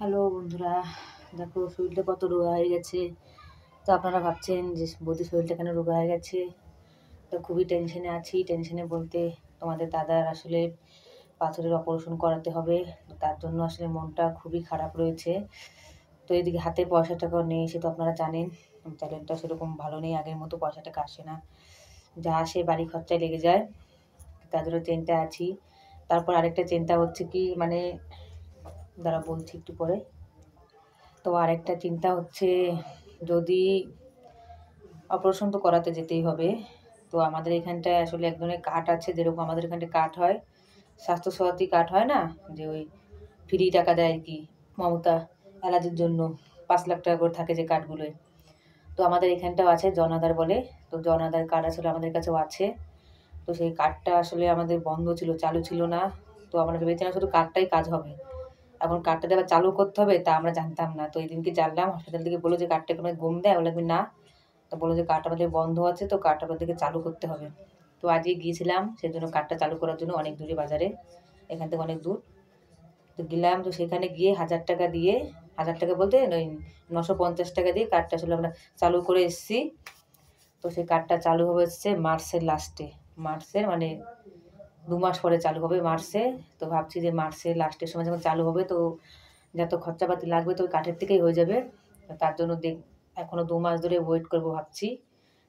Hello বন্ধুরা, দেখো শরীরটা কত রোগা হয়ে গেছে। তো আপনারা ভাবছেন যে বৌদির শরীরটা কেন রোগা হয়ে গেছে। তো খুবই টেনশনে আছি। টেনশনে বলতে তোমাদের দাদার আসলে পাথরের অপারেশন করাতে হবে। তো তার জন্য আসলে মনটা খুবই খারাপ রয়েছে। তো এদিকে হাতে পয়সা টাকাও নেই, সে তো আপনারা জানেন। চ্যানেলটা সেরকম ভালো নেই, আগের মতো পয়সা টাকা আসে না, যা আসে বাড়ি খরচায় লেগে যায়। তার জন্য চিন্তা আছি। তারপর আরেকটা চিন্তা হচ্ছে কি, মানে দাঁড়া বলছি একটু পরে। তো আরেকটা চিন্তা হচ্ছে, যদি অপারেশন তো করাতে যেতেই হবে। তো আমাদের এখানটায় আসলে এক ধরনের কার্ড আছে, যেরকম আমাদের এখানটায় কার্ড হয়, স্বাস্থ্যসাথী কার্ড হয় না, যে ওই ফ্রি টাকা দেয় আর কি, মমতা এলাজের জন্য 5 লাখ টাকা করে থাকে যে কার্ডগুলোয়। তো আমাদের এখানটাও আছে, জন আধার বলে। তো জন আধার কার্ড আসলে আমাদের কাছেও আছে। তো সেই কার্ডটা আসলে আমাদের বন্ধ ছিল, চালু ছিল না। তো আমরা ভেবেছিলাম শুধু কার্ডটাই কাজ হবে। এখন কার্ডটা আবার চালু করতে হবে তা আমরা জানতাম না। তো এই দিনকে জানলাম, হসপিটাল থেকে বললো যে কার্ডটা কোনো গুম দেয়, বলে না। তো বললো যে কার্ডটা আমাদের বন্ধ আছে, তো কার্ডটা আমাদেরকে চালু করতে হবে। তো আজকে গিয়েছিলাম সেজন্য কার্ডটা চালু করার জন্য, অনেক দূরে বাজারে, এখান থেকে অনেক দূর। তো গেলাম, তো সেখানে গিয়ে 1000 টাকা দিয়ে, 1000 টাকা বলতে ওই 950 টাকা দিয়ে কার্ডটা আসলে আমরা চালু করে এসেছি। তো সেই কার্ডটা চালু হবে হচ্ছে মার্চের লাস্টে, মার্চের মানে 2 মাস পরে চালু হবে মার্চে। তো ভাবছি যে মার্চের লাস্টের সময় যখন চালু হবে, তো যত খরচাপাতি লাগবে তো ওই কাঠের থেকেই হয়ে যাবে। তার জন্য এখনও 2 মাস ধরে ওয়েট করবো ভাবছি,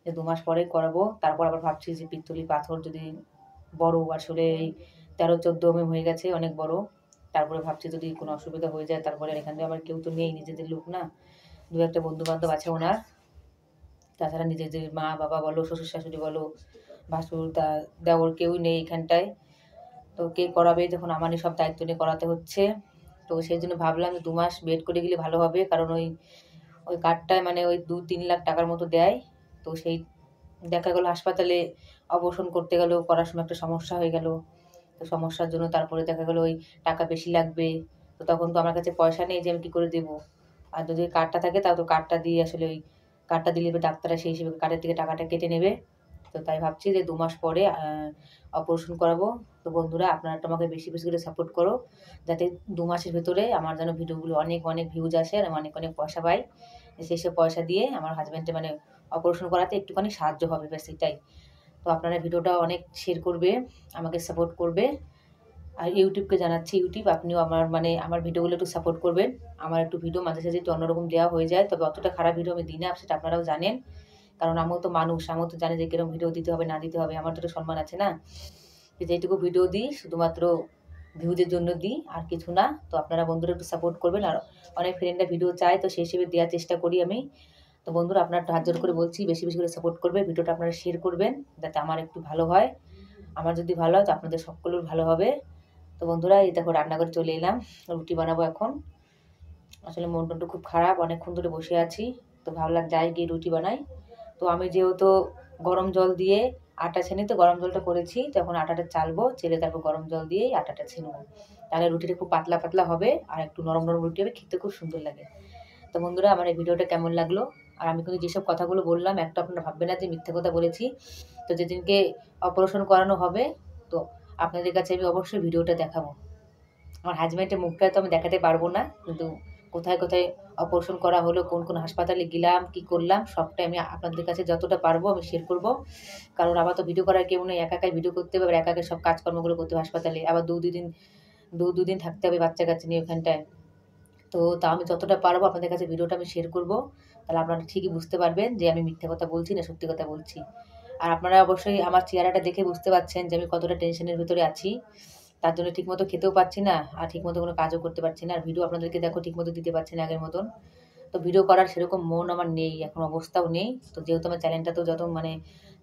যে 2 মাস পরে করাবো। তারপর আবার ভাবছি যে পিত্তলি পাথর যদি বড়, আসলে এই 13-14 হয়ে গেছে, অনেক বড়। তারপরে ভাবছি যদি কোনো অসুবিধা হয়ে যায়, তারপরে এখান থেকে আমার কেউ তো নেই, নিজেদের লোক না, দু একটা বন্ধু বান্ধব আছে ওনার। তাছাড়া নিজেদের মা বাবা বলো, শ্বশুর শাশুড়ি বলো, ভাসুর দেওর কেউই নেই এখানটায়। তো কে করাবে, যখন আমারই সব দায়িত্ব নিয়ে করাতে হচ্ছে। তো সেই জন্য ভাবলাম যে 2 মাস ওয়েট করে গেলে ভালো হবে, কারণ ওই ওই কার্ডটায় মানে ওই 2-3 লাখ টাকার মতো দেয়। তো সেই দেখা গেলো হাসপাতালে অপারেশন করতে গেলেও করার সময় একটা সমস্যা হয়ে গেল। তো সমস্যার জন্য তারপরে দেখা গেলো ওই টাকা বেশি লাগবে। তো তখন তো আমার কাছে পয়সা নেই যে আমি কী করে দেবো। আর যদি কার্ডটা থাকে তাও তো কার্ডটা দিয়ে আসলে ওই কার্ডটা দিলে ডাক্তাররা সেই হিসেবে কার্ডের থেকে টাকাটা কেটে নেবে। তো তাই ভাবছি যে 2 মাস পরে অপারেশন করাবো। তো বন্ধুরা, আপনারা একটু আমাকে বেশি বেশি করে সাপোর্ট করো, যাতে 2 মাসের ভেতরে আমার যেন ভিডিওগুলো অনেক অনেক ভিউজ আসে আর অনেক অনেক পয়সা পাই। সেই সব পয়সা দিয়ে আমার হাজব্যান্ডে মানে অপারেশন করাতে একটুখানি সাহায্য হবে, ব্যাস এটাই। তো আপনারা ভিডিওটা অনেক শেয়ার করবে, আমাকে সাপোর্ট করবে। আর ইউটিউবকে জানাচ্ছি, ইউটিউব আপনিও আমার ভিডিওগুলো একটু সাপোর্ট করবেন। আমার একটু ভিডিও মাঝে সাঝে একটু অন্যরকম দেওয়া হয়ে যায়, তবে অতটা খারাপ ভিডিও আমি দিই না, সেটা আপনারাও জানেন। কারণ আমিও তো মানুষ, আমিও তো জানি যে কিরকম ভিডিও দিতে হবে না দিতে হবে, আমার তো একটা সম্মান আছে না। যেটুকু ভিডিও দিই শুধুমাত্র ভিউজের জন্য দিই, আর কিছু না। তো আপনারা বন্ধুরা একটু সাপোর্ট করবেন। আর অনেক ফ্রেন্ডরা ভিডিও চায়, তো সেই হিসেবে দেওয়ার চেষ্টা করি আমি। তো বন্ধুরা, আপনারা একটু হাত জোর করে বলছি, বেশি বেশি করে সাপোর্ট করবে, ভিডিওটা আপনারা শেয়ার করবেন, যাতে আমার একটু ভালো হয়। আমার যদি ভালো হয় তো আপনাদের সকলের ভালো হবে। তো বন্ধুরা, এই দেখো রান্না করে চলে এলাম, রুটি বানাবো এখন। আসলে মন টনটা খুব খারাপ, অনেকক্ষণ ধরে বসে আছি। তো ভাবলাম যাই গিয়ে রুটি বানাই। তো আমি যেহেতু গরম জল দিয়ে আটা ছেনে, তো গরম জলটা করেছি, তো এখন আটাটা চালবো, চেলে তারপর গরম জল দিয়েই আটাটা ছেনবো। তাহলে রুটিটা খুব পাতলা পাতলা হবে আর একটু নরম নরম রুটি হবে, খেতে খুব সুন্দর লাগে। তো বন্ধুরা, আমার এই ভিডিওটা কেমন লাগলো। আর আমি কিন্তু যেসব কথাগুলো বললাম, একটা আপনারা ভাববেন না যে মিথ্যে কথা বলেছি। তো যেদিনকে অপারেশন করানো হবে, তো আপনাদের কাছে আমি অবশ্যই ভিডিওটা দেখাবো। আমার হাজব্যান্ডের মুখটা তো আমি দেখাতে পারবো না, কিন্তু কোথায় কোথায় অপারেশন করা হলো, কোন কোন হাসপাতালে গেলাম, কি করলাম, সবটাই আমি আপনাদের কাছে যতটা পারবো আমি শেয়ার করবো। কারণ আমার তো ভিডিও করার কেউ নেই, একা একাই ভিডিও করতে হবে, একা একা সব কাজকর্মগুলো করতে হবে হাসপাতালে, আবার দুদিন থাকতে হবে বাচ্চা কাচ্চা নিয়ে ওখানটায়। তো তা আমি যতটা পারবো আপনাদের কাছে ভিডিওটা আমি শেয়ার করবো। তাহলে আপনারা ঠিকই বুঝতে পারবেন যে আমি মিথ্যে কথা বলছি না সত্যি কথা বলছি। আর আপনারা অবশ্যই আমার চেহারাটা দেখে বুঝতে পারছেন যে আমি কতটা টেনশনের ভিতরে আছি। তার জন্য ঠিকমতো খেতেও পারছি না, আর ঠিকমতো কোনো কাজও করতে পারছি না, আর ভিডিও আপনাদেরকে দেখো ঠিকমতো দিতে পারছি না আগের মতন। তো ভিডিও করার সেরকম মন আমার নেই, এখন অবস্থাও নেই। তো যেহেতু আমার চ্যানেলটা তো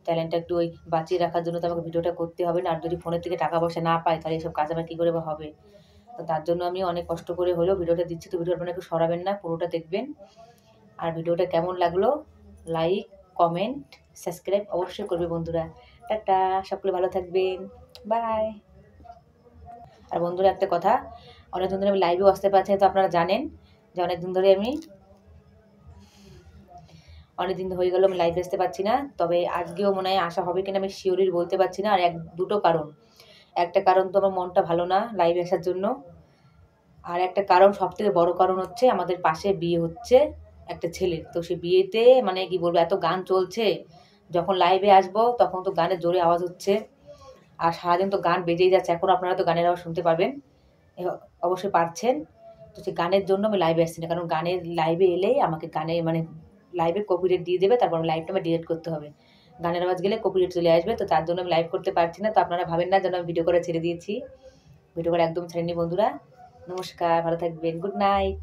চ্যানেলটা একটু ওই বাঁচিয়ে রাখার জন্য তো আমাকে ভিডিওটা করতে হবে না। আর যদি ফোনের থেকে টাকা পয়সা না পাই, তাহলে এসব কাজ আমার কী করে বা হবে। তো তার জন্য আমি অনেক কষ্ট করে হলেও ভিডিওটা দিচ্ছি। তো ভিডিও আপনারা একটু সরাবেন না, পুরোটা দেখবেন। আর ভিডিওটা কেমন লাগলো, লাইক, কমেন্ট, সাবস্ক্রাইব অবশ্যই করবে বন্ধুরা। টাটা, সকলে ভালো থাকবেন, বাই। আর বন্ধুরা, একটা কথা, অনেকদিন ধরে আমি লাইভেও আসতে পারছি না, তো আপনারা জানেন যে অনেকদিন হয়ে গেল আমি লাইভে আসতে পারছি না। তবে আজকেও মনে হয় আসা হবে কিনা আমি শিওরই বলতে পারছি না। আর দুটো কারণ, একটা কারণ তো আমার মনটা ভালো না লাইভে আসার জন্য। আর একটা কারণ, সবথেকে বড় কারণ হচ্ছে আমাদের পাশে বিয়ে হচ্ছে একটা ছেলের। তো সেই বিয়েতে মানে কি বলবো, এত গান চলছে, যখন লাইভে আসবো তখন তো গানের জোরে আওয়াজ হচ্ছে, আর সারাদিন তো গান বেজেই যাচ্ছে। এখন আপনারা তো গানের আওয়াজ শুনতে পাবেন, অবশ্যই পারছেন। তো সেই গানের জন্য আমি লাইভে আসছি না, কারণ গানের লাইভে এলেই আমাকে গানে মানে লাইভে কপিরাইট দিয়ে দেবে, তারপর লাইভটা আমার ডিলিট করতে হবে। গানের আওয়াজ গেলে কপিরাইট চলে আসবে, তো তার জন্য আমি লাইভ করতে পারছি না। তো আপনারা ভাবেন না যেন আমি ভিডিও করে ছেড়ে দিয়েছি, ভিডিও করে একদম ছাড়িনি বন্ধুরা। নমস্কার, ভালো থাকবেন, গুড নাইট।